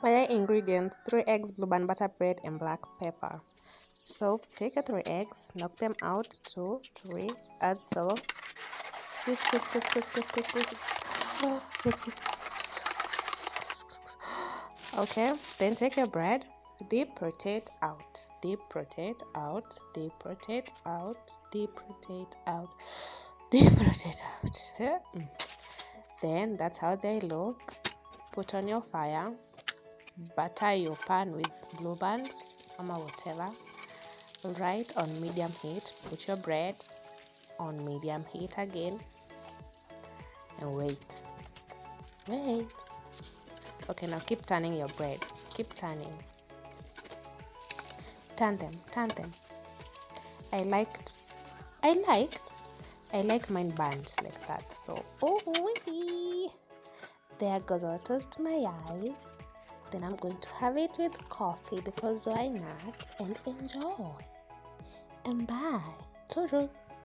Mayai ingredients: 3 eggs, blue band butter bread, and black pepper. So take your 3 eggs, knock them out, 2, 3, add salt, whisk, whisk, whisk, whisk, whisk, whisk, whisk, whisk, whisk, whisk, whisk. Okay, then take your bread, deep rotate out, deep rotate out, deep rotate out, deep rotate out, deep rotate out. Then that's how they look. Put on your fire, butter your pan with blue band or whatever. Right, on medium heat. Put your bread on medium heat again and wait. Okay, now keep turning your bread, keep turn them. I like mine burnt like that. So there goes our toast Mayai. Then I'm going to have it with coffee because why not, and enjoy. And bye. Toodles.